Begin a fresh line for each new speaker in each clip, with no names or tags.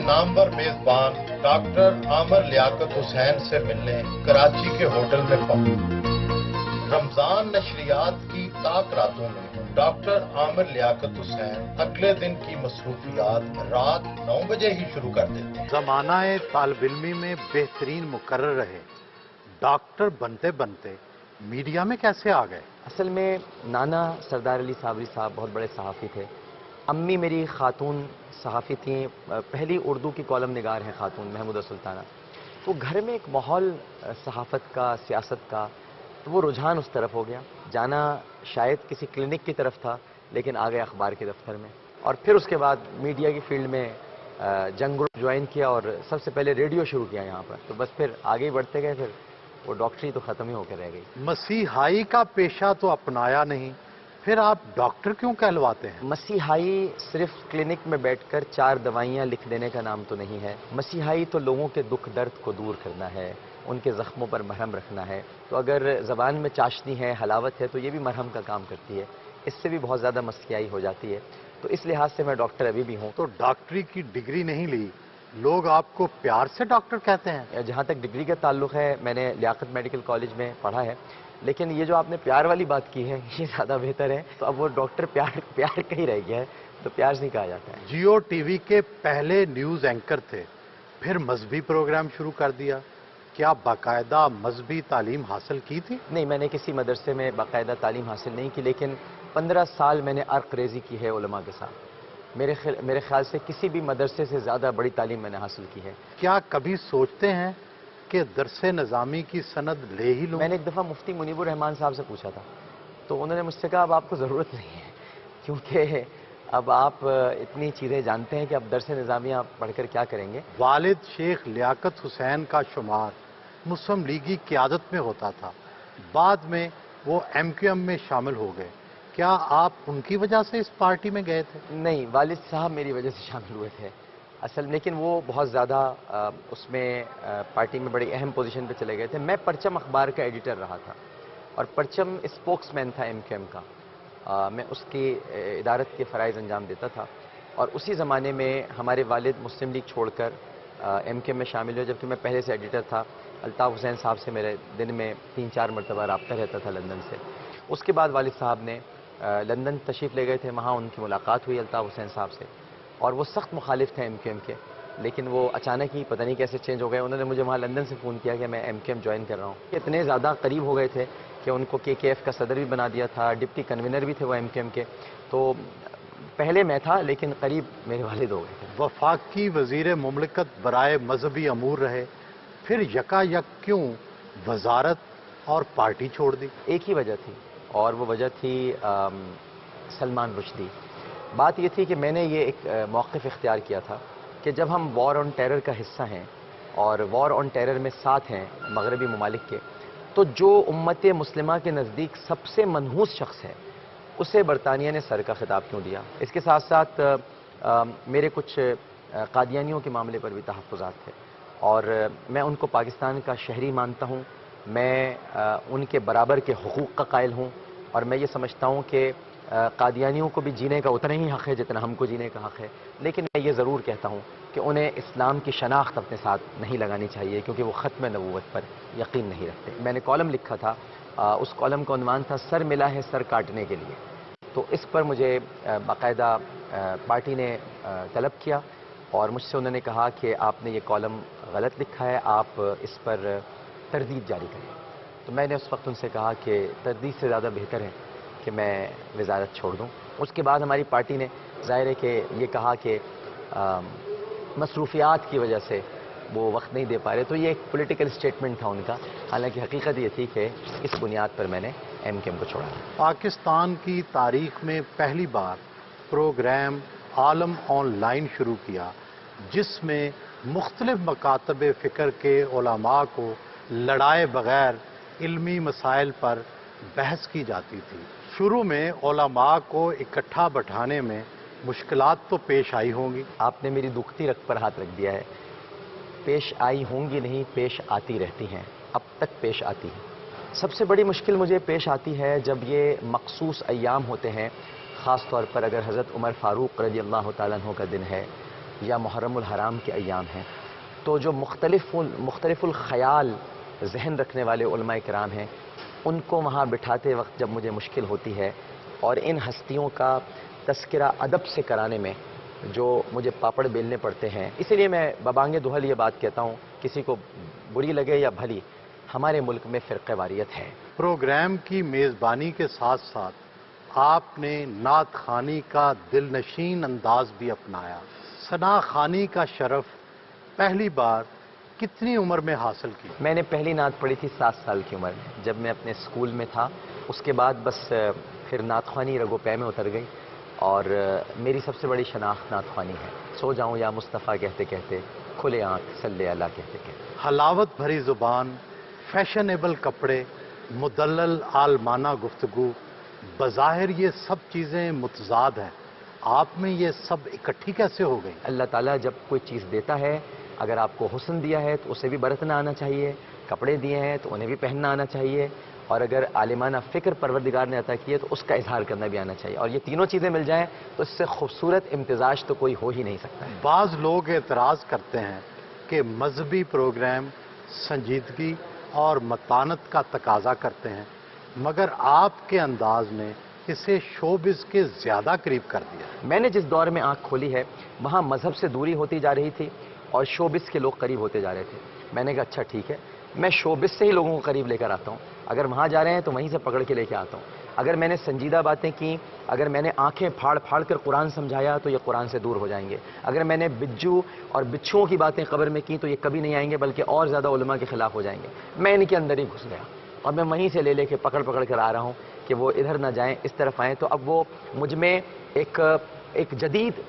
نامور میزبان ڈاکٹر عامر لیاقت حسین سے ملنے کراچی کے ہوٹل میں پہنچے۔ رمضان نشریات کی تاک راتوں میں ڈاکٹر عامر لیاقت حسین اگلے دن کی مصروفیات رات 9 بجے ہی شروع کر دیتے ہیں۔
زمانہ طالب علمی میں بہترین مقرر رہے، ڈاکٹر بنتے بنتے میڈیا میں کیسے آ گئے؟
اصل میں نانا سردار علی صابری صاحب بہت بڑے صحافی تھے، امی میری خاتون صحافی تھیں، پہلی اردو کی کالم نگار ہیں خاتون محمودہ سلطانہ۔ تو گھر میں ایک ماحول صحافت کا، سیاست کا، تو وہ رجحان اس طرف ہو گیا۔ جانا شاید کسی کلینک کی طرف تھا لیکن آ گیا اخبار کے دفتر میں، اور پھر اس کے بعد میڈیا کی فیلڈ میں جنگ گروپ جوائن کیا اور سب سے پہلے ریڈیو شروع کیا یہاں پر۔ تو بس پھر آگے ہی بڑھتے گئے، پھر وہ ڈاکٹری تو ختم ہی ہو کے رہ گئی۔
مسیحائی کا پیشہ تو اپنایا نہیں، پھر آپ ڈاکٹر کیوں کہلواتے ہیں؟
مسیحائی صرف کلینک میں بیٹھ کر 4 دوائیاں لکھ دینے کا نام تو نہیں ہے۔ مسیحائی تو لوگوں کے دکھ درد کو دور کرنا ہے، ان کے زخموں پر مرہم رکھنا ہے۔ تو اگر زبان میں چاشنی ہے، حلاوت ہے، تو یہ بھی مرہم کا کام کرتی ہے، اس سے بھی بہت زیادہ مسیحائی ہو جاتی ہے۔ تو اس لحاظ سے میں ڈاکٹر ابھی بھی ہوں۔
تو ڈاکٹری کی ڈگری نہیں لی، لوگ آپ کو پیار سے ڈاکٹر کہتے ہیں؟
جہاں تک ڈگری کا تعلق ہے، میں نے لیاقت میڈیکل کالج میں پڑھا ہے، لیکن یہ جو آپ نے پیار والی بات کی ہے یہ زیادہ بہتر ہے۔ تو اب وہ ڈاکٹر پیار کا ہی رہ گیا ہے، تو پیار سے ہی کہا جاتا ہے۔
جیو ٹی وی کے پہلے نیوز اینکر تھے، پھر مذہبی پروگرام شروع کر دیا، کیا باقاعدہ مذہبی تعلیم حاصل کی تھی؟
نہیں، میں نے کسی مدرسے میں باقاعدہ تعلیم حاصل نہیں کی، لیکن 15 سال میں نے عرق ریزی کی ہے علماء کے ساتھ۔ میرے خیال سے کسی بھی مدرسے سے زیادہ بڑی تعلیم میں نے حاصل کی ہے۔
کیا کبھی سوچتے ہیں کہ درس نظامی کی سند لے ہی لوں؟
میں نے ایک دفعہ مفتی منیب الرحمان صاحب سے پوچھا تھا، تو انہوں نے مجھ سے کہا اب آپ کو ضرورت نہیں ہے، کیونکہ اب آپ اتنی چیزیں جانتے ہیں کہ اب درس نظامی آپ پڑھ کر کیا کریں گے۔
والد شیخ لیاقت حسین کا شمار مسلم لیگی قیادت میں ہوتا تھا، بعد میں وہ ایم کیو ایم میں شامل ہو گئے، کیا آپ ان کی وجہ سے اس پارٹی میں گئے تھے؟
نہیں، والد صاحب میری وجہ سے شامل ہوئے تھے اصل، لیکن وہ بہت زیادہ اس میں پارٹی میں بڑی اہم پوزیشن پہ چلے گئے تھے۔ میں پرچم اخبار کا ایڈیٹر رہا تھا اور پرچم اسپوکس مین تھا ایم کیو ایم کا، میں اس کی ادارت کے فرائض انجام دیتا تھا، اور اسی زمانے میں ہمارے والد مسلم لیگ چھوڑ کر ایم کیو ایم میں شامل ہوئے، جبکہ میں پہلے سے ایڈیٹر تھا۔ الطاف حسین صاحب سے میرے دن میں 3-4 مرتبہ رابطہ رہتا تھا لندن سے۔ اس کے بعد والد صاحب نے لندن تشریف لے گئے تھے، وہاں ان کی ملاقات ہوئی الطاف حسین صاحب سے، اور وہ سخت مخالف تھے ایم کیو ایم کے، لیکن وہ اچانک ہی پتہ نہیں کیسے چینج ہو گئے۔ انہوں نے مجھے وہاں لندن سے فون کیا کہ میں ایم کیو ایم جوائن کر رہا ہوں۔ اتنے زیادہ قریب ہو گئے تھے کہ ان کو کے ایف کا صدر بھی بنا دیا تھا، ڈپٹی کنوینر بھی تھے وہ ایم کیو ایم کے۔ تو پہلے میں تھا لیکن قریب میرے والد ہو گئے تھے۔
وفاقی وزیر مملکت برائے مذہبی امور رہے، پھر یکا یک کیوں وزارت اور پارٹی چھوڑ دی؟
ایک ہی وجہ تھی، اور وہ وجہ تھی سلمان رشدی۔ بات یہ تھی کہ میں نے یہ ایک موقف اختیار کیا تھا کہ جب ہم وار آن ٹیرر کا حصہ ہیں اور وار آن ٹیرر میں ساتھ ہیں مغربی ممالک کے، تو جو امت مسلمہ کے نزدیک سب سے منحوس شخص ہے اسے برطانیہ نے سر کا خطاب کیوں دیا۔ اس کے ساتھ ساتھ میرے کچھ قادیانیوں کے معاملے پر بھی تحفظات تھے، اور میں ان کو پاکستان کا شہری مانتا ہوں، میں ان کے برابر کے حقوق کا قائل ہوں، اور میں یہ سمجھتا ہوں کہ قادیانیوں کو بھی جینے کا اتنا ہی حق ہے جتنا ہم کو جینے کا حق ہے، لیکن میں یہ ضرور کہتا ہوں کہ انہیں اسلام کی شناخت اپنے ساتھ نہیں لگانی چاہیے، کیونکہ وہ ختم نبوت پر یقین نہیں رکھتے۔ میں نے کالم لکھا تھا، اس کالم کا عنوان تھا سر ملا ہے سر کاٹنے کے لیے، تو اس پر مجھے باقاعدہ پارٹی نے طلب کیا، اور مجھ سے انہوں نے کہا کہ آپ نے یہ کالم غلط لکھا ہے، آپ اس پر تردید جاری کریں۔ تو میں نے اس وقت ان سے کہا کہ تردید سے زیادہ بہتر ہے کہ میں وزارت چھوڑ دوں۔ اس کے بعد ہماری پارٹی نے ظاہر ہے کہ یہ کہا کہ مصروفیات کی وجہ سے وہ وقت نہیں دے پا رہے، تو یہ ایک پولیٹیکل سٹیٹمنٹ تھا ان کا، حالانکہ حقیقت یہ تھی کہ اس بنیاد پر میں نے ایم کیو ایم کو چھوڑا۔
پاکستان کی تاریخ میں پہلی بار پروگرام عالم آن لائن شروع کیا، جس میں مختلف مکاتب فکر کے علماء کو لڑائے بغیر علمی مسائل پر بحث کی جاتی تھی۔ شروع میں علماء کو اکٹھا بٹھانے میں مشکلات تو پیش آئی ہوں گی؟
آپ نے میری دکھتی رگ پر ہاتھ رکھ دیا ہے، پیش آئی ہوں گی نہیں، پیش آتی رہتی ہیں، اب تک پیش آتی ہیں۔ سب سے بڑی مشکل مجھے پیش آتی ہے جب یہ مخصوص ایام ہوتے ہیں، خاص طور پر اگر حضرت عمر فاروق رضی اللہ تعالیٰ عنہ کا دن ہے، یا محرم الحرام کے ایام ہیں، تو جو مختلف الخیال ذہن رکھنے والے علماء کرام ہیں، ان کو وہاں بٹھاتے وقت جب مجھے مشکل ہوتی ہے اور ان ہستیوں کا تذکرہ ادب سے کرانے میں جو مجھے پاپڑ بیلنے پڑتے ہیں، اسی لیے میں ببانگ دہل یہ بات کہتا ہوں، کسی کو بری لگے یا بھلی، ہمارے ملک میں فرقہ واریت ہے۔
پروگرام کی میزبانی کے ساتھ ساتھ آپ نے نعت خوانی کا دل نشین انداز بھی اپنایا۔ ثنا خوانی کا شرف پہلی بار کتنی عمر میں حاصل کی؟
میں نے پہلی نعت پڑھی تھی 7 سال کی عمر میں، جب میں اپنے اسکول میں تھا۔ اس کے بعد بس پھر نعت خوانی رگ و پے میں اتر گئی، اور میری سب سے بڑی شناخت نعت خوانی ہے۔ سو جاؤں یا مصطفیٰ کہتے کہتے، کھلے آنکھ صلی اللہ کہتے کہتے۔
حلاوت بھری زبان، فیشنیبل کپڑے، مدلل عالمانہ گفتگو، بظاہر یہ سب چیزیں متضاد ہیں، آپ میں یہ سب اکٹھی کیسے ہو گئی؟
اللہ تعالیٰ جب کوئی چیز دیتا ہے، اگر آپ کو حسن دیا ہے تو اسے بھی برتنا آنا چاہیے، کپڑے دیے ہیں تو انہیں بھی پہننا آنا چاہیے، اور اگر عالمانہ فکر پروردگار نے عطا کی ہے تو اس کا اظہار کرنا بھی آنا چاہیے، اور یہ تینوں چیزیں مل جائیں تو اس سے خوبصورت امتزاج تو کوئی ہو ہی نہیں سکتا ہے۔
بعض لوگ اعتراض کرتے ہیں کہ مذہبی پروگرام سنجیدگی اور متانت کا تقاضا کرتے ہیں، مگر آپ کے انداز نے اسے شوبز کے زیادہ قریب کر دیا۔
میں نے جس دور میں آنکھ کھولی ہے وہاں مذہب سے دوری ہوتی جا رہی تھی اور شوبز کے لوگ قریب ہوتے جا رہے تھے۔ میں نے کہا اچھا ٹھیک ہے، میں شوبز سے ہی لوگوں کو قریب لے کر آتا ہوں، اگر وہاں جا رہے ہیں تو وہیں سے پکڑ کے لے کے آتا ہوں۔ اگر میں نے سنجیدہ باتیں کی، اگر میں نے آنکھیں پھاڑ پھاڑ کر قرآن سمجھایا تو یہ قرآن سے دور ہو جائیں گے۔ اگر میں نے بجو اور بچھوؤں کی باتیں قبر میں کی تو یہ کبھی نہیں آئیں گے بلکہ اور زیادہ علماء کے خلاف ہو جائیں گے۔ میں ان کے اندر ہی گھس گیا اور میں وہیں سے لے کے پکڑ کر آ رہا ہوں کہ وہ ادھر نہ جائیں، اس طرف آئیں۔ تو اب وہ مجھ میں ایک جدید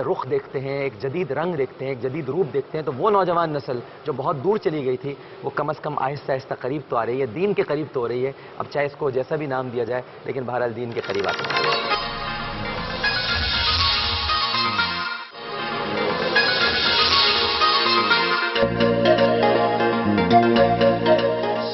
رخ دیکھتے ہیں، ایک جدید رنگ دیکھتے ہیں، ایک جدید روپ دیکھتے ہیں، تو وہ نوجوان نسل جو بہت دور چلی گئی تھی وہ کم از کم آہستہ آہستہ قریب تو آ رہی ہے، دین کے قریب تو ہو رہی ہے۔ اب چاہے اس کو جیسا بھی نام دیا جائے لیکن بہرحال دین کے قریب آتے ہیں۔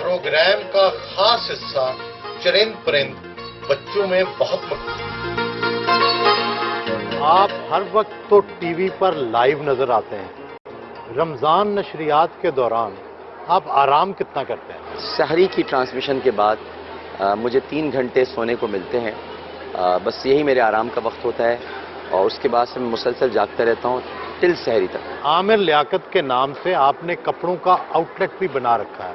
پروگرام کا خاص حصہ چرند پرند بچوں میں بہت مقبول ہے۔
آپ ہر وقت تو ٹی وی پر لائیو نظر آتے ہیں، رمضان نشریات کے دوران آپ آرام کتنا کرتے ہیں؟
سحری کی ٹرانسمیشن کے بعد مجھے 3 گھنٹے سونے کو ملتے ہیں، بس یہی میرے آرام کا وقت ہوتا ہے، اور اس کے بعد سے میں مسلسل جاگتا رہتا ہوں ٹل سحری تک۔
عامر لیاقت کے نام سے آپ نے کپڑوں کا آؤٹ لیٹ بھی بنا رکھا ہے،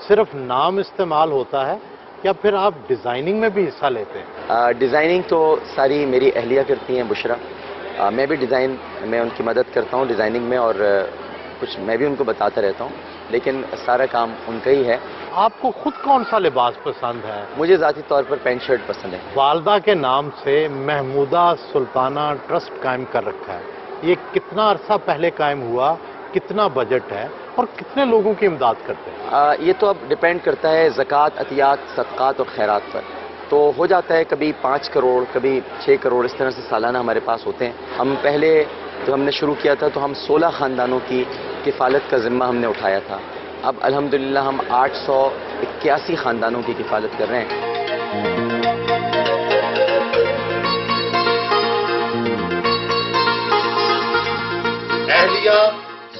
صرف نام استعمال ہوتا ہے یا پھر آپ ڈیزائننگ میں بھی حصہ لیتے ہیں؟
ڈیزائننگ تو ساری میری اہلیہ کرتی ہیں، بشرا۔ میں بھی میں ان کی مدد کرتا ہوں ڈیزائننگ میں، اور کچھ میں بھی ان کو بتاتا رہتا ہوں، لیکن سارا کام ان کا ہی ہے۔
آپ کو خود کون سا لباس پسند ہے؟
مجھے ذاتی طور پر پینٹ شرٹ پسند ہے۔
والدہ کے نام سے محمودہ سلطانہ ٹرسٹ قائم کر رکھا ہے، یہ کتنا عرصہ پہلے قائم ہوا، کتنا بجٹ ہے اور کتنے لوگوں کی امداد کرتے ہیں؟
یہ تو اب ڈیپینڈ کرتا ہے زکوٰۃ، عطیات، صدقات اور خیرات پر، تو ہو جاتا ہے کبھی 5 کروڑ، کبھی 6 کروڑ، اس طرح سے سالانہ ہمارے پاس ہوتے ہیں۔ ہم پہلے جب ہم نے شروع کیا تھا تو ہم 16 خاندانوں کی کفالت کا ذمہ ہم نے اٹھایا تھا، اب الحمدللہ ہم 881 خاندانوں کی کفالت کر رہے ہیں۔
اہلیہ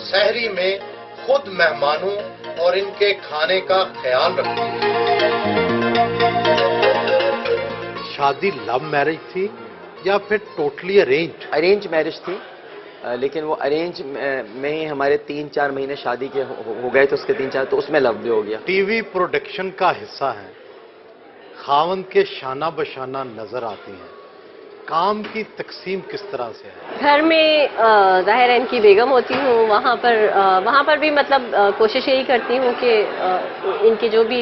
سحری میں خود مہمانوں اور ان کے کھانے کا خیال رکھتی ہے۔
شادی لو میرج تھی یا پھر ٹوٹلی
ارینج میرج تھی، لیکن وہ ارینج میں ہی ہمارے 3-4 مہینے شادی کے ہو گئے تھے، اس کے 3-4 تو اس میں لو بھی ہو گیا۔
ٹی وی پروڈکشن کا حصہ ہیں، خاوند کے شانہ بشانہ نظر آتی ہیں، کام کی تقسیم کس طرح سے ہے؟
گھر میں ظاہر ان کی بیگم ہوتی ہوں، وہاں پر بھی مطلب کوشش یہی کرتی ہوں کہ ان کی جو بھی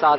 7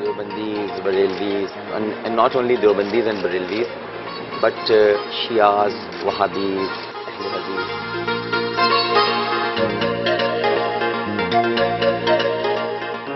Deobandis, Barelvis, and not only Deobandis and Barelvis, but Shias, Wahhabis, Ahle Hadith.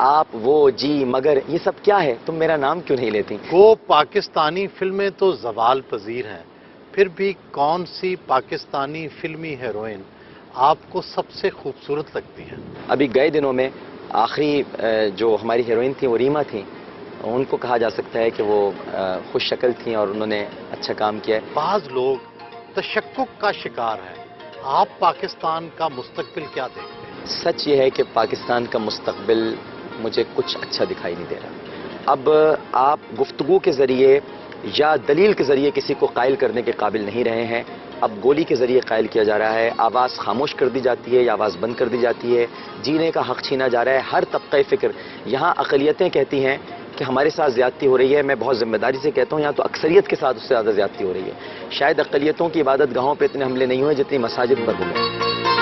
آپ وہ جی مگر یہ سب کیا ہے، تم میرا نام کیوں نہیں لیتی؟
وہ پاکستانی فلمیں تو زوال پذیر ہیں، پھر بھی کون سی پاکستانی فلمی ہیروئن آپ کو سب سے خوبصورت لگتی ہے؟
ابھی گئے دنوں میں آخری جو ہماری ہیروئن تھیں وہ ریما تھیں، ان کو کہا جا سکتا ہے کہ وہ خوش شکل تھیں اور انہوں نے اچھا کام کیا ہے۔
بعض لوگ تشکک کا شکار ہیں، آپ پاکستان کا مستقبل کیا دیکھتے ہیں؟
سچ یہ ہے کہ پاکستان کا مستقبل مجھے کچھ اچھا دکھائی نہیں دے رہا۔ اب آپ گفتگو کے ذریعے یا دلیل کے ذریعے کسی کو قائل کرنے کے قابل نہیں رہے ہیں، اب گولی کے ذریعے قائل کیا جا رہا ہے، آواز خاموش کر دی جاتی ہے یا آواز بند کر دی جاتی ہے، جینے کا حق چھینا جا رہا ہے ہر طبقہ فکر۔ یہاں اقلیتیں کہتی ہیں کہ ہمارے ساتھ زیادتی ہو رہی ہے، میں بہت ذمہ داری سے کہتا ہوں یہاں تو اکثریت کے ساتھ اس سے زیادہ زیادتی ہو رہی ہے۔ شاید اقلیتوں کی عبادت گاہوں پہ اتنے حملے نہیں ہوئے جتنی مساجد پر ہوئے۔